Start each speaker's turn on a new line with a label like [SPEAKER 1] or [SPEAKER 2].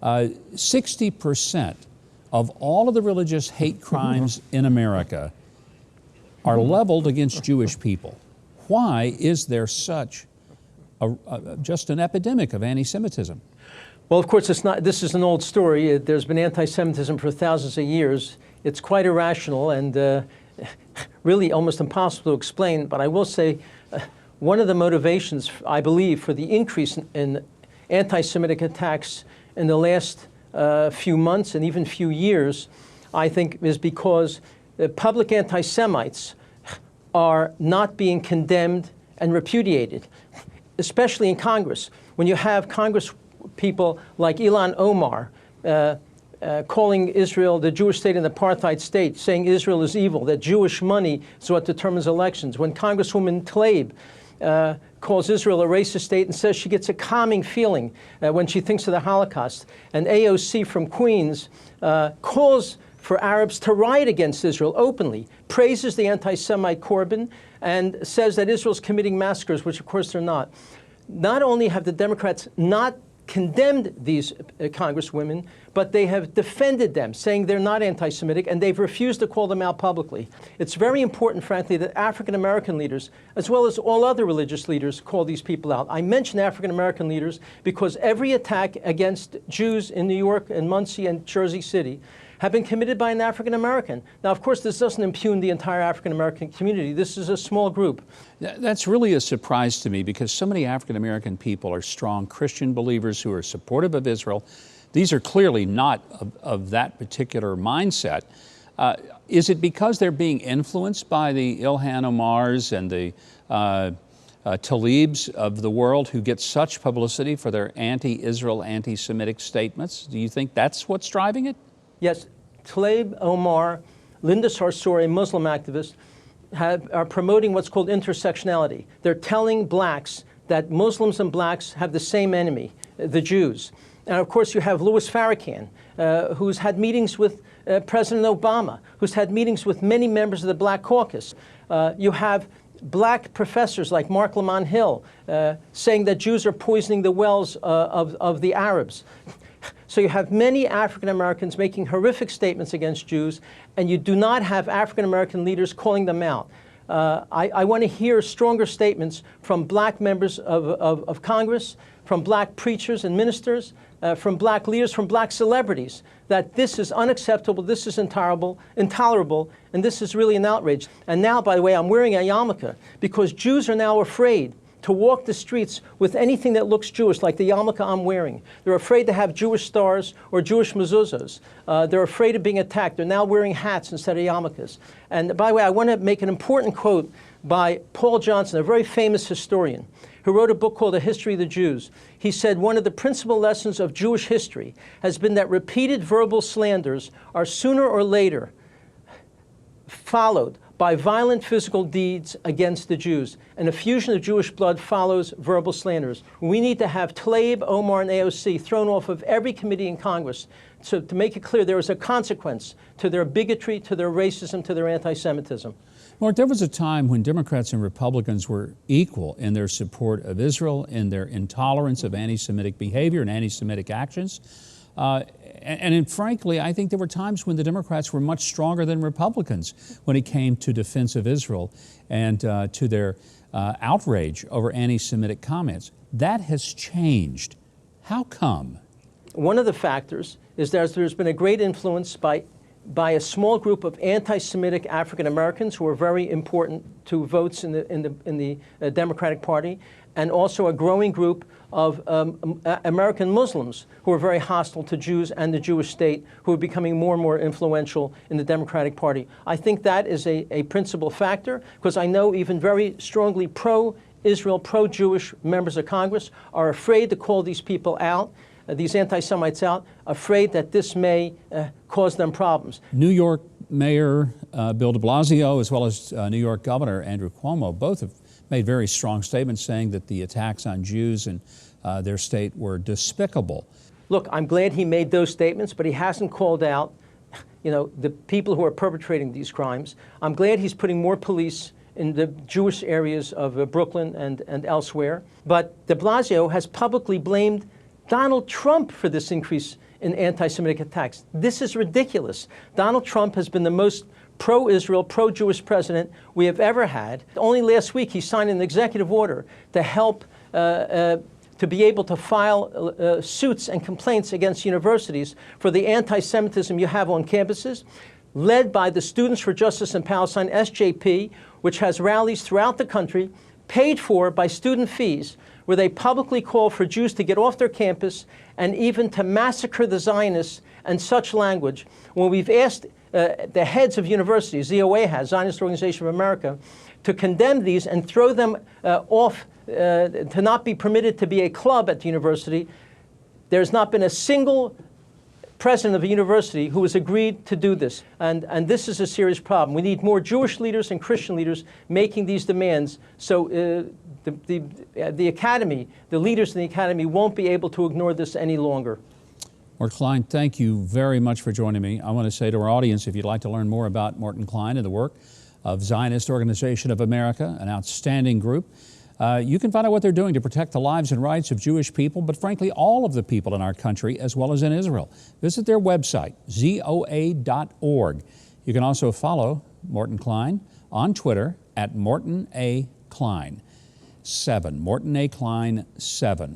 [SPEAKER 1] 60% of all of the religious hate crimes in America are leveled against Jewish people. Why is there such just an epidemic of anti-Semitism?
[SPEAKER 2] Well, of course, this is an old story. There's been anti-Semitism for thousands of years. It's quite irrational and really almost impossible to explain. But I will say one of the motivations, I believe, for the increase in anti-Semitic attacks in the last few months and even few years, I think, is because public anti-Semites are not being condemned and repudiated, especially in Congress. When you have Congress people like Ilhan Omar calling Israel the Jewish state an apartheid state, saying Israel is evil, that Jewish money is what determines elections. When Congresswoman Tlaib calls Israel a racist state and says she gets a calming feeling when she thinks of the Holocaust. And AOC from Queens calls for Arabs to riot against Israel openly, praises the anti-Semite Corbyn, and says that Israel's committing massacres, which of course they're not. Not only have the Democrats not condemned these congresswomen, but they have defended them, saying they're not anti-Semitic, and they've refused to call them out publicly. It's very important, frankly, that African-American leaders, as well as all other religious leaders, call these people out. I mention African-American leaders because every attack against Jews in New York and Muncie and Jersey City have been committed by an African-American. Now, of course, this doesn't impugn the entire African-American community. This is a small group.
[SPEAKER 1] That's really a surprise to me because so many African-American people are strong Christian believers who are supportive of Israel. These are clearly not of that particular mindset. Is it because they're being influenced by the Ilhan Omars and the Tlaibs of the world who get such publicity for their anti-Israel, anti-Semitic statements? Do you think that's what's driving it?
[SPEAKER 2] Yes, Tlaib, Omar, Linda Sarsour, a Muslim activist, are promoting what's called intersectionality. They're telling blacks that Muslims and blacks have the same enemy, the Jews. And of course you have Louis Farrakhan, who's had meetings with President Obama, who's had meetings with many members of the Black Caucus. You have black professors like Mark Lamont Hill saying that Jews are poisoning the wells of the Arabs. So you have many African Americans making horrific statements against Jews, and you do not have African American leaders calling them out. I want to hear stronger statements from black members of Congress, from black preachers and ministers, from black leaders, from black celebrities, that this is unacceptable, this is intolerable, and this is really an outrage. And now, by the way, I'm wearing a yarmulke because Jews are now afraid to walk the streets with anything that looks Jewish, like the yarmulke I'm wearing. They're afraid to have Jewish stars or Jewish mezuzahs. They're afraid of being attacked. They're now wearing hats instead of yarmulkes. And by the way, I want to make an important quote by Paul Johnson, a very famous historian, who wrote a book called A History of the Jews. He said, one of the principal lessons of Jewish history has been that repeated verbal slanders are sooner or later followed by violent physical deeds against the Jews. And a fusion of Jewish blood follows verbal slanders. We need to have Tlaib, Omar, and AOC thrown off of every committee in Congress to make it clear there is a consequence to their bigotry, to their racism, to their anti-Semitism.
[SPEAKER 1] Mark, there was a time when Democrats and Republicans were equal in their support of Israel, in their intolerance of anti-Semitic behavior and anti-Semitic actions. Frankly, I think there were times when the Democrats were much stronger than Republicans when it came to defense of Israel and to their outrage over anti-Semitic comments. That has changed. How come?
[SPEAKER 2] One of the factors is that there's been a great influence by a small group of anti-Semitic African Americans who are very important to votes in the Democratic Party, and also a growing group of American Muslims who are very hostile to Jews and the Jewish state, who are becoming more and more influential in the Democratic Party. I think that is a principal factor, because I know even very strongly pro-Israel, pro-Jewish members of Congress are afraid to call these people out, these anti-Semites out, afraid that this may cause them problems.
[SPEAKER 1] New York Mayor Bill de Blasio, as well as New York Governor Andrew Cuomo, both have made very strong statements saying that the attacks on Jews in their state were despicable.
[SPEAKER 2] Look, I'm glad he made those statements, but he hasn't called out, the people who are perpetrating these crimes. I'm glad he's putting more police in the Jewish areas of Brooklyn and elsewhere. But de Blasio has publicly blamed Donald Trump for this increase in anti-Semitic attacks. This is ridiculous. Donald Trump has been the most pro-Israel, pro-Jewish president we have ever had. Only last week he signed an executive order to help to be able to file suits and complaints against universities for the anti-Semitism you have on campuses, led by the Students for Justice in Palestine, SJP, which has rallies throughout the country, paid for by student fees, where they publicly call for Jews to get off their campus and even to massacre the Zionists and such language. When we've asked the heads of universities, ZOA has, Zionist Organization of America, to condemn these and throw them off, to not be permitted to be a club at the university, there's not been a single president of a university who has agreed to do this. And this is a serious problem. We need more Jewish leaders and Christian leaders making these demands so the academy, the leaders in the academy won't be able to ignore this any longer.
[SPEAKER 1] Morton Klein, thank you very much for joining me. I want to say to our audience, if you'd like to learn more about Morton Klein and the work of Zionist Organization of America, an outstanding group, you can find out what they're doing to protect the lives and rights of Jewish people, but frankly, all of the people in our country, as well as in Israel. Visit their website, zoa.org. You can also follow Morton Klein on Twitter at Morton A. Klein 7, Morton A. Klein 7.